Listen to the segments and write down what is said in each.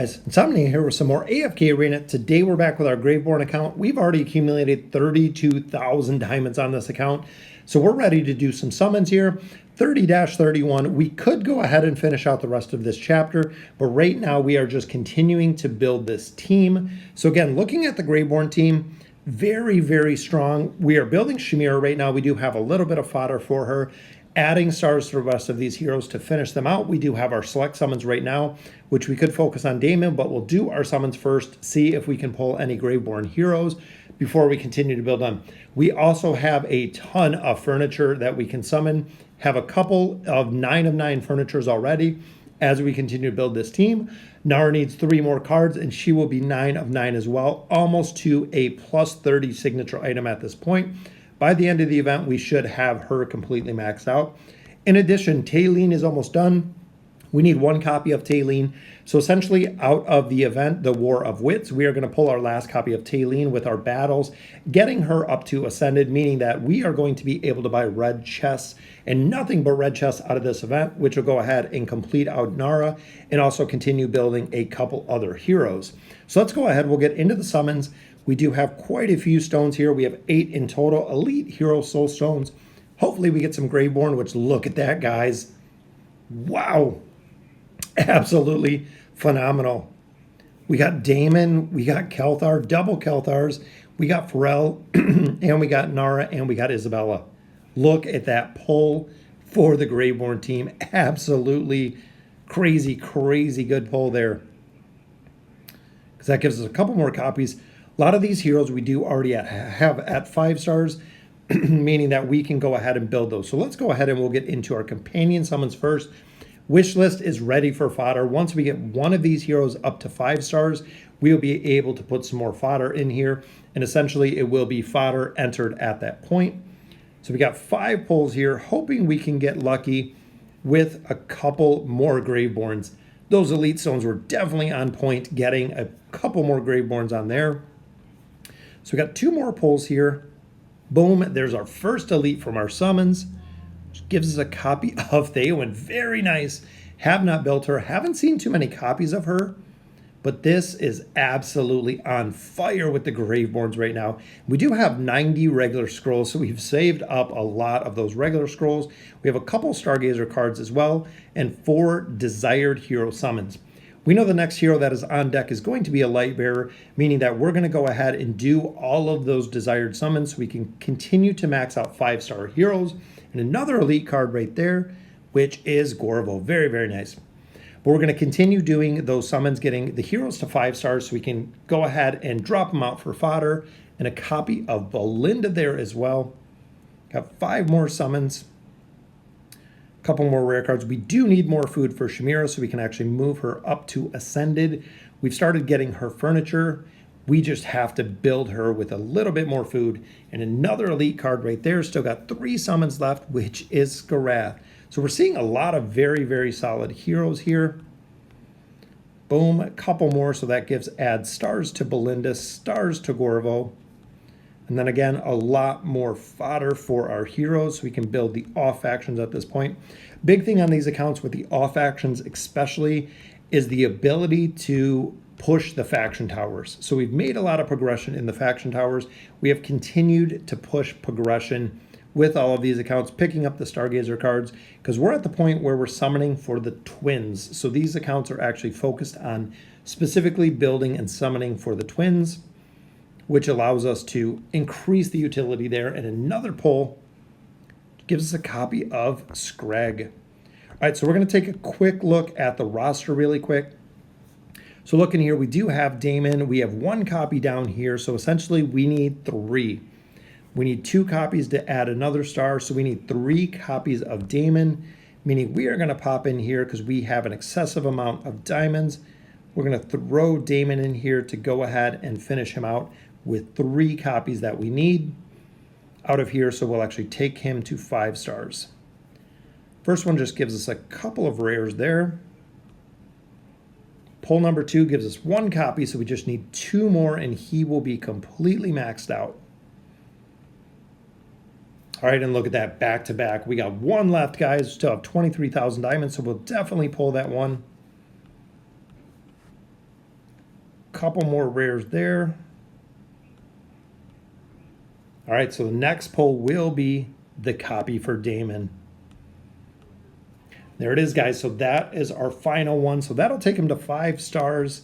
Summoning here with some more AFK Arena. Today we're back with our Graveborn account. We've already accumulated 32,000 diamonds on this account. So we're ready to do some summons here. 30-31. We could go ahead and finish out the rest of this chapter, but right now we are just continuing to build this team. So again, looking at the Graveborn team, very, very strong. We are building Shamira right now. We do have a little bit of fodder for her. Adding stars to the rest of these heroes to finish them out. We do have our select summons right now, which we could focus on Damon, but we'll do our summons first, see if we can pull any Graveborn heroes before we continue to build them. We also have a ton of furniture that we can summon, have a couple of 9 of 9 furnitures already as we continue to build this team. Nara needs 3 more cards, and she will be 9 of 9 as well, almost to a plus 30 signature item at this point. By the end of the event, we should have her completely maxed out. In addition, Taylene is almost done. We need 1 copy of Taylene. So essentially, out of the event, the War of Wits, we are going to pull our last copy of Taylene with our battles, getting her up to Ascended, meaning that we are going to be able to buy red chests and nothing but red chests out of this event, which will go ahead and complete out Nara and also continue building a couple other heroes. So let's go ahead. We'll get into the summons. We do have quite a few stones here. We have 8 in total, Elite Hero Soul Stones. Hopefully we get some Graveborn, which look at that, guys. Wow. Absolutely phenomenal. We got Damon, we got Kelthar, double Kelthars, we got Pharrell, and we got Nara, and we got Isabella. Look at that pull for the Graveborn team. Absolutely crazy, crazy good pull there. Because that gives us a couple more copies. A lot of these heroes we do already have at 5 stars, meaning that we can go ahead and build those. So let's go ahead and we'll get into our companion summons first. Wish list is ready for fodder. Once we get one of these heroes up to 5 stars, we'll be able to put some more fodder in here. And essentially it will be fodder entered at that point. So we got 5 pulls here, hoping we can get lucky with a couple more Graveborns. Those elite stones were definitely on point, getting a couple more Graveborns on there. So we got 2 more pulls here. Boom, there's our first elite from our summons, which gives us a copy of Theowen. Very nice. Have not built her. Haven't seen too many copies of her, but this is absolutely on fire with the Graveborns right now. We do have 90 regular scrolls, so we've saved up a lot of those regular scrolls. We have a couple Stargazer cards as well, and 4 desired hero summons. We know the next hero that is on deck is going to be a light bearer, meaning that we're going to go ahead and do all of those desired summons so we can continue to max out 5-star heroes. And another elite card right there, which is Gorvo. Very, very nice. But we're going to continue doing those summons, getting the heroes to 5 stars so we can go ahead and drop them out for fodder. And a copy of Belinda there as well. Got 5 more summons. Couple more rare cards. We do need more food for Shamira so we can actually move her up to Ascended. We've started getting her furniture. We just have to build her with a little bit more food. And another elite card right there. Still got 3 summons left, which is Skarath. So we're seeing a lot of very, very solid heroes here. Boom, a couple more. So that adds stars to Belinda, stars to Gorvo. And then again, a lot more fodder for our heroes so we can build the off factions at this point. Big thing on these accounts with the off factions especially is the ability to push the faction towers. So we've made a lot of progression in the faction towers. We have continued to push progression with all of these accounts, picking up the Stargazer cards, because we're at the point where we're summoning for the twins. So these accounts are actually focused on specifically building and summoning for the twins, which allows us to increase the utility there. And another pull gives us a copy of Scrag. All right, so we're going to take a quick look at the roster really quick. So looking here, we do have Damon. We have 1 copy down here. So essentially we need 3. We need 2 copies to add another star. So we need 3 copies of Damon, meaning we are going to pop in here because we have an excessive amount of diamonds. We're going to throw Damon in here to go ahead and finish him out with 3 copies that we need out of here. So we'll actually take him to 5 stars. First one just gives us a couple of rares there. Pull number 2 gives us 1 copy, so we just need 2 more and he will be completely maxed out. All right, and look at that, back to back. We got 1 left, guys. Still have 23,000 diamonds, so we'll definitely pull that one. couple more rares there. All right, so the next pull will be the copy for Damon. There it is, guys. So that is our final one. So that'll take him to 5 stars.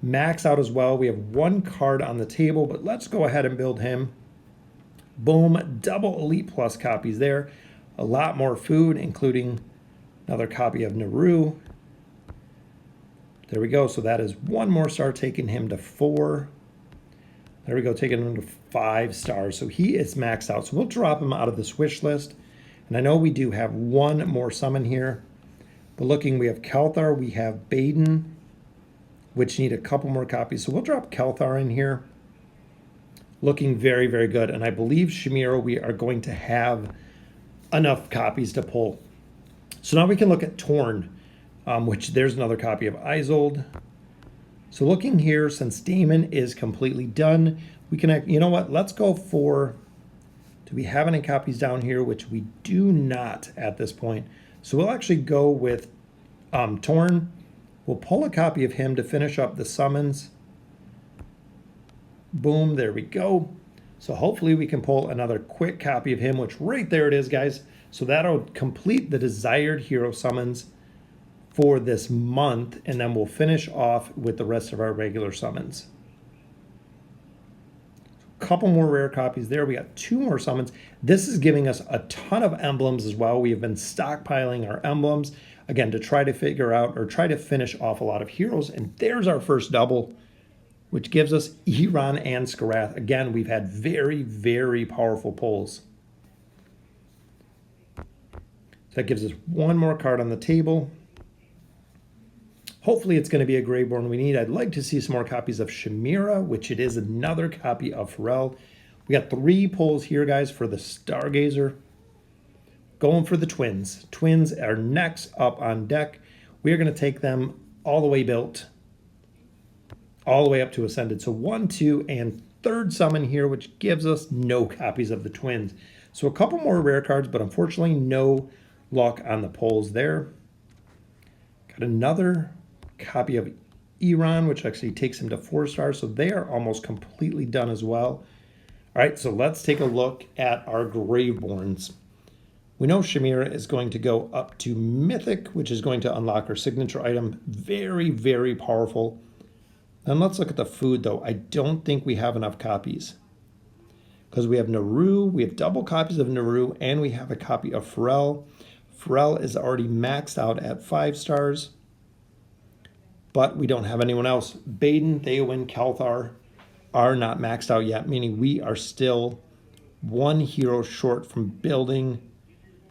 Max out as well. We have 1 card on the table, but let's go ahead and build him. Boom, double Elite Plus copies there. A lot more food, including another copy of Naru. There we go. So that is 1 more star, taking him to 4. There we go, taking him to 5 stars. So he is maxed out. So we'll drop him out of this wish list. And I know we do have 1 more summon here. But looking, we have Kelthar, we have Baden, which need a couple more copies. So we'll drop Kelthar in here. Looking very, very good. And I believe Shimira, we are going to have enough copies to pull. So now we can look at Torn, which there's another copy of Isolde. So looking here, since Damon is completely done, we can, you know what, let's go for, do we have any copies down here, which we do not at this point. So we'll actually go with Torn. We'll pull a copy of him to finish up the summons. Boom, there we go. So hopefully we can pull another quick copy of him, which right there it is, guys. So that'll complete the desired hero summons for this month, and then we'll finish off with the rest of our regular summons. A couple more rare copies there. We got 2 more summons. This is giving us a ton of emblems as well. We have been stockpiling our emblems, again, to try to figure out or try to finish off a lot of heroes. And there's our first double, which gives us Iran and Skarath. Again, we've had very, very powerful pulls. So that gives us 1 more card on the table. Hopefully it's going to be a Graveborn we need. I'd like to see some more copies of Shimira, which it is another copy of Pharrell. We got 3 pulls here, guys, for the Stargazer. Going for the Twins. Twins are next up on deck. We are going to take them all the way built, all the way up to Ascended. So 1, 2, and 3rd summon here, which gives us no copies of the Twins. So a couple more rare cards, but unfortunately no luck on the pulls there. Got another copy of Iran, which actually takes him to 4 stars. So they are almost completely done as well. All right, so let's take a look at our Graveborns. We know Shimira is going to go up to Mythic, which is going to unlock our signature item. Very, very powerful. And let's look at the food, though. I don't think we have enough copies, because we have Naru, we have double copies of Naru, and we have a copy of Pharrell. Pharrell is already maxed out at 5 stars. But we don't have anyone else. Baden, Theowen, Kelthar are not maxed out yet, meaning we are still 1 hero short from building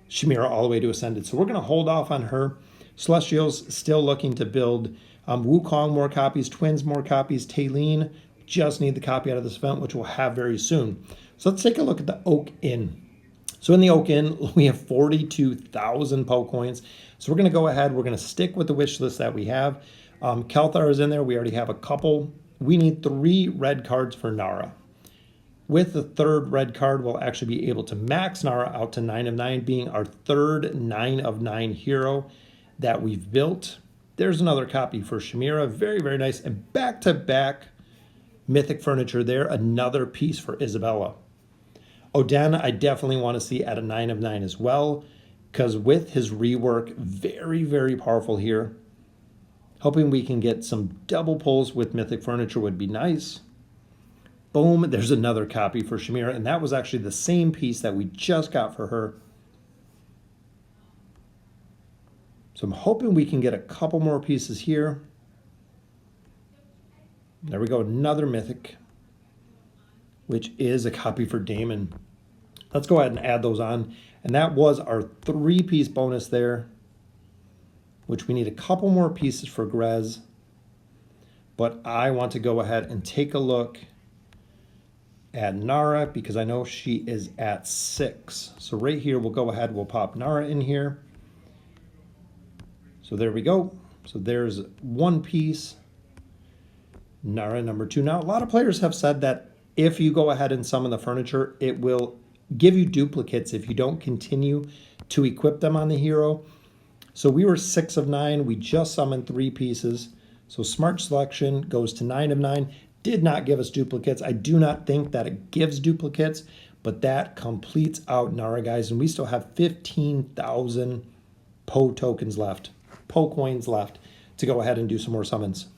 Shimira all the way to Ascended. So we're going to hold off on her. Celestials still looking to build Wukong more copies, Twins more copies, Talene. Just need the copy out of this event, which we'll have very soon. So let's take a look at the Oak Inn. So in the Oak Inn, we have 42,000 Poe coins. So we're going to go ahead. We're going to stick with the wish list that we have. Kelthar is in there. We already have a couple. We need 3 red cards for Nara. With the 3rd red card, we'll actually be able to max Nara out to 9 of 9, being our 3rd 9 of 9 hero that we've built. There's another copy for Shimira. Very, very nice. And back-to-back Mythic furniture there. Another piece for Isabella. Oden, I definitely want to see at a 9 of 9 as well, because with his rework, very, very powerful here. Hoping we can get some double pulls with Mythic furniture would be nice. Boom, there's another copy for Shimira, and that was actually the same piece that we just got for her. So I'm hoping we can get a couple more pieces here. There we go, another Mythic, which is a copy for Damon. Let's go ahead and add those on. And that was our 3-piece bonus there, which we need a couple more pieces for Grez. But I want to go ahead and take a look at Nara, because I know she is at 6. So right here, we'll go ahead, we'll pop Nara in here. So there we go. So there's 1 piece. Nara number 2. Now, a lot of players have said that if you go ahead and summon the furniture, it will give you duplicates if you don't continue to equip them on the hero. So we were 6 of 9. We just summoned 3 pieces. So smart selection goes to 9 of 9. Did not give us duplicates. I do not think that it gives duplicates, but that completes out Nara, guys. And we still have 15,000 Poe tokens left, Poe coins left to go ahead and do some more summons.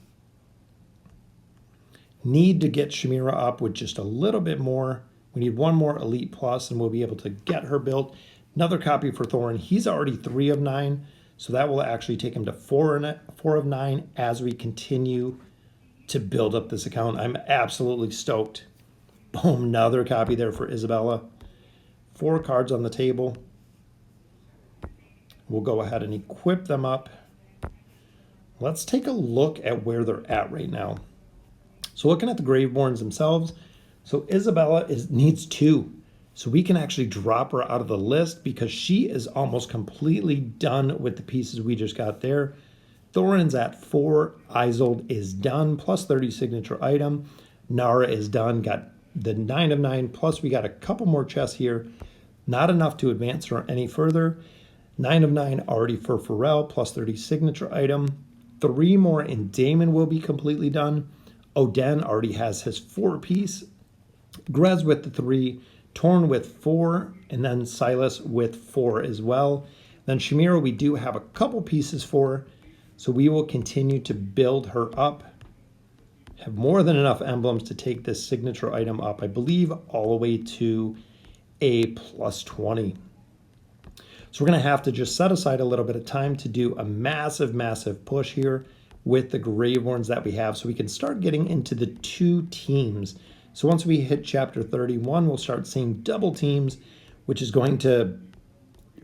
Need to get Shamira up with just a little bit more. We need one more Elite Plus, and we'll be able to get her built. Another copy for Thorin. He's already 3 of 9, so that will actually take him to 4 of 9 as we continue to build up this account. I'm absolutely stoked. Boom, another copy there for Isabella. 4 cards on the table. We'll go ahead and equip them up. Let's take a look at where they're at right now. So looking at the Graveborns themselves, so Isabella needs 2. So we can actually drop her out of the list because she is almost completely done with the pieces we just got there. Thorin's at 4. Isolde is done, plus 30 signature item. Nara is done, got the 9 of 9, plus we got a couple more chests here. Not enough to advance her any further. 9 of 9 already for Pharrell, plus 30 signature item. 3 more in Damon will be completely done. Oden already has his 4-piece. Grez with the 3. Torn with 4. And then Silas with 4 as well. Then Shamira we do have a couple pieces for. So we will continue to build her up. Have more than enough emblems to take this signature item up. I believe all the way to a plus 20. So we're going to have to just set aside a little bit of time to do a massive, massive push here with the Graveborns that we have so we can start getting into the 2 teams. So once we hit chapter 31, we'll start seeing double teams, which is going to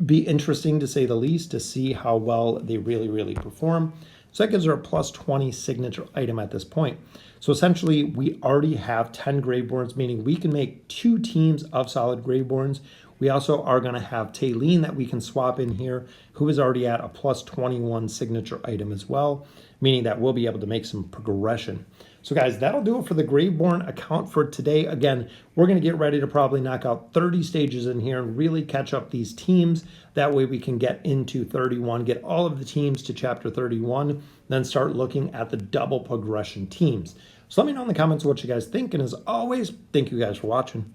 be interesting to say the least to see how well they really, really perform. So that gives her a plus 20 signature item at this point. So essentially, we already have 10 Graveborns, meaning we can make 2 teams of solid Graveborns. We also are going to have Taylene that we can swap in here, who is already at a plus 21 signature item as well, meaning that we'll be able to make some progression. So guys, that'll do it for the Graveborn account for today. Again, we're going to get ready to probably knock out 30 stages in here and really catch up these teams. That way we can get into 31, get all of the teams to chapter 31, then start looking at the double progression teams. So let me know in the comments what you guys think. And as always, thank you guys for watching.